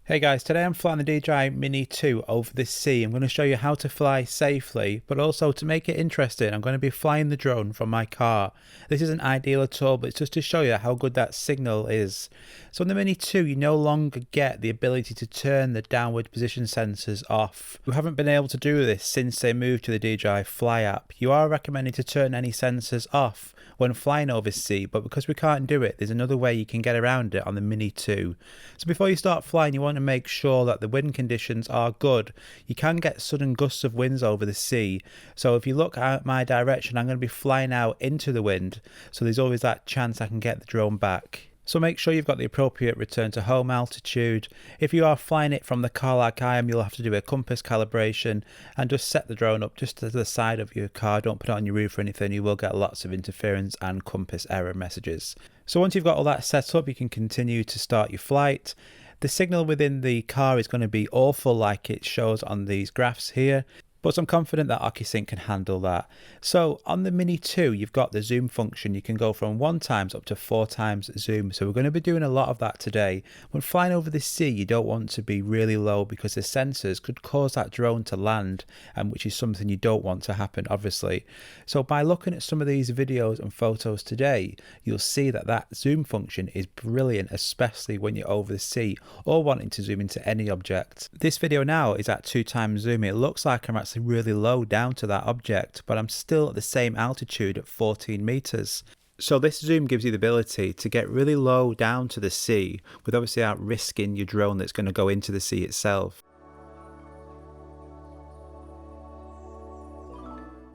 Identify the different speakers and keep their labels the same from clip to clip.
Speaker 1: Hey guys, today I'm flying the DJI MINI 2 over the sea. I'm going to show you how to fly safely, but also to make it interesting, I'm going to be flying the drone from my car. This isn't ideal at all, but it's just to show you how good that signal is. So on the MINI 2, you no longer get the ability to turn the downward position sensors off. You haven't been able to do this since they moved to the DJI Fly app. You are recommended to turn any sensors off when flying over sea, but because we can't do it, there's another way you can get around it on the MINI 2. So before you start flying, you want to make sure that the wind conditions are good. You can get sudden gusts of winds over the sea, so if you look at my direction, I'm going to be flying out into the wind, so there's always that chance I can get the drone back. So make sure you've got the appropriate return to home altitude. If you are flying it from the car like I am, you'll have to do a compass calibration and just set the drone up just to the side of your car. Don't put it on your roof or anything. You will get lots of interference and compass error messages. So once you've got all that set up, you can continue to start your flight. The signal within the car is going to be awful like it shows on these graphs here, but I'm confident that OcuSync can handle that. So on the MINI 2, you've got the zoom function. You can go from 1x up to 4x zoom. So we're going to be doing a lot of that today. When flying over the sea, you don't want to be really low because the sensors could cause that drone to land, which is something you don't want to happen, obviously. So by looking at some of these videos and photos today, you'll see that that zoom function is brilliant, especially when you're over the sea or wanting to zoom into any object. This video now is at 2x zoom. It looks like I'm actually really low down to that object, but I'm still at the same altitude at 14 meters. So this zoom gives you the ability to get really low down to the sea without obviously risking your drone that's going to go into the sea itself.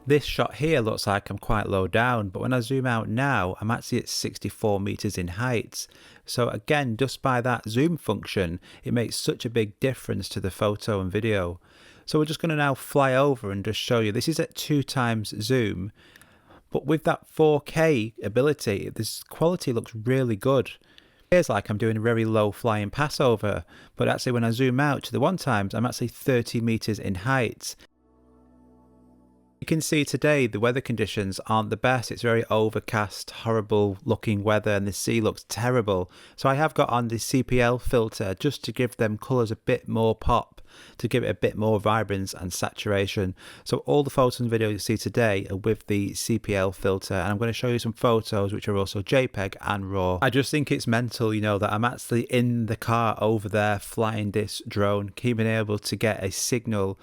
Speaker 1: This shot here looks like I'm quite low down, but when I zoom out now, I'm actually at 64 meters in height. So again, just by that zoom function, it makes such a big difference to the photo and video. So we're just going to now fly over and just show you. This is at 2x zoom, but with that 4K ability, this quality looks really good. It appears like I'm doing a very low flying passover, but actually when I zoom out to the 1x, I'm actually 30 meters in height. You can see today the weather conditions aren't the best. It's very overcast, horrible looking weather, and the sea looks terrible. So I have got on the CPL filter just to give them colours a bit more pop, to give it a bit more vibrance and saturation. So all the photos and videos you see today are with the CPL filter, and I'm going to show you some photos which are also JPEG and RAW. I just think it's mental, you know, that I'm actually in the car over there flying this drone, being able to get a signal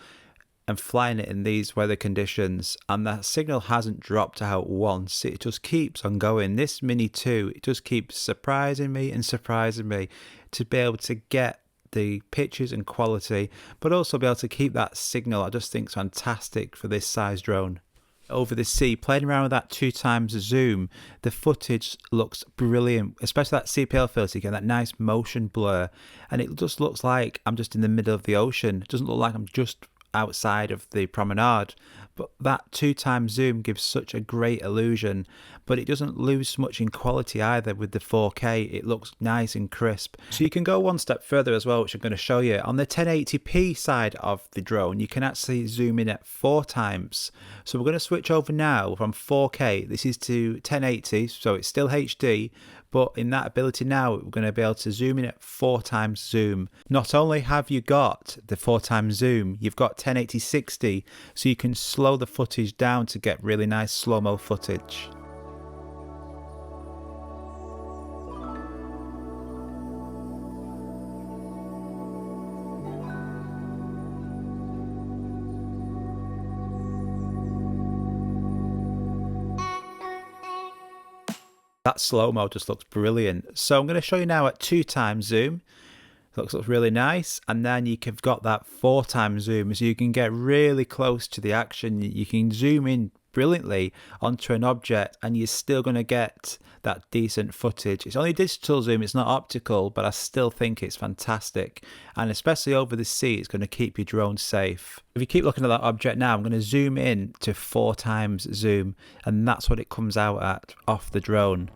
Speaker 1: and flying it in these weather conditions, and that signal hasn't dropped out once. It just keeps on going. This MINI 2, it just keeps surprising me to be able to get the pictures and quality, but also be able to keep that signal. I just think it's fantastic for this size drone. Over the sea, playing around with that 2x zoom, the footage looks brilliant, especially that CPL filter. You get that nice motion blur, and it just looks like I'm just in the middle of the ocean. It doesn't look like I'm just outside of the promenade, but that 2x zoom gives such a great illusion, but it doesn't lose much in quality either. With the 4K, it looks nice and crisp. So you can go one step further as well, which I'm going to show you. On the 1080p side of the drone, you can actually zoom in at 4x. So we're going to switch over now from 4K, this is to 1080, so it's still HD, but in that ability now, we're going to be able to zoom in at 4x zoom. Not only have you got the 4x zoom, you've got 1080-60, so you can slow the footage down to get really nice slow-mo footage. That slow-mo just looks brilliant. So I'm going to show you now at 2x zoom. Looks really nice. And then you've got that 4x zoom, so you can get really close to the action. You can zoom in brilliantly onto an object and you're still going to get that decent footage. It's only digital zoom, it's not optical, but I still think it's fantastic, and especially over the sea, it's going to keep your drone safe. If you keep looking at that object now, I'm going to zoom in to 4x zoom, and that's what it comes out at off the drone.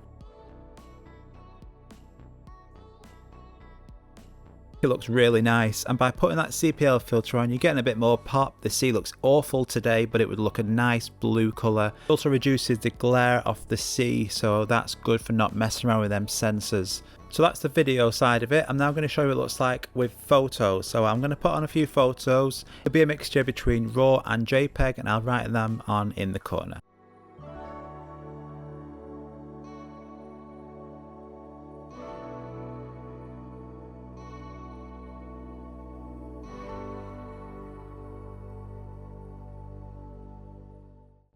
Speaker 1: It looks really nice, and by putting that CPL filter on, you're getting a bit more pop. The sea looks awful today, but it would look a nice blue colour. It also reduces the glare off the sea, so that's good for not messing around with them sensors. So that's the video side of it. I'm now going to show you what it looks like with photos. So I'm going to put on a few photos. It'll be a mixture between RAW and JPEG, and I'll write them on in the corner.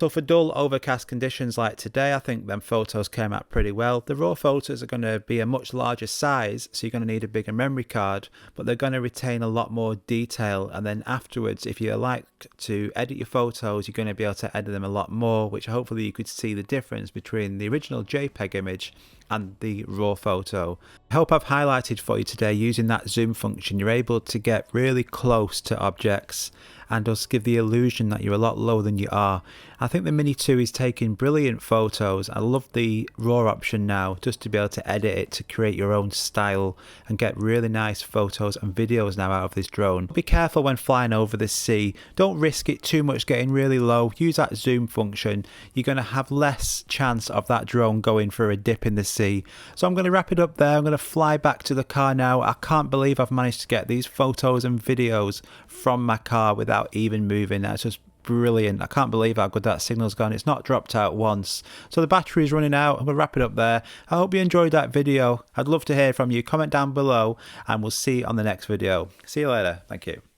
Speaker 1: So for dull overcast conditions like today, I think them photos came out pretty well. The raw photos are going to be a much larger size, so you're going to need a bigger memory card, but they're going to retain a lot more detail. And then afterwards, if you like to edit your photos, you're going to be able to edit them a lot more, which hopefully you could see the difference between the original JPEG image and the raw photo. I hope I've highlighted for you today using that zoom function. You're able to get really close to objects and just give the illusion that you're a lot lower than you are. I think the Mini 2 is taking brilliant photos. I love the raw option now, just to be able to edit it to create your own style and get really nice photos and videos now out of this drone. Be careful when flying over the sea. Don't risk it too much getting really low. Use that zoom function. You're going to have less chance of that drone going for a dip in the sea. So I'm going to wrap it up there. I'm going to fly back to the car now. I can't believe I've managed to get these photos and videos from my car without even moving. That's just brilliant. I can't believe how good that signal's gone. It's not dropped out once. So the battery is running out. I'm going to wrap it up there. I hope you enjoyed that video. I'd love to hear from you. Comment down below and we'll see you on the next video. See you later. Thank you.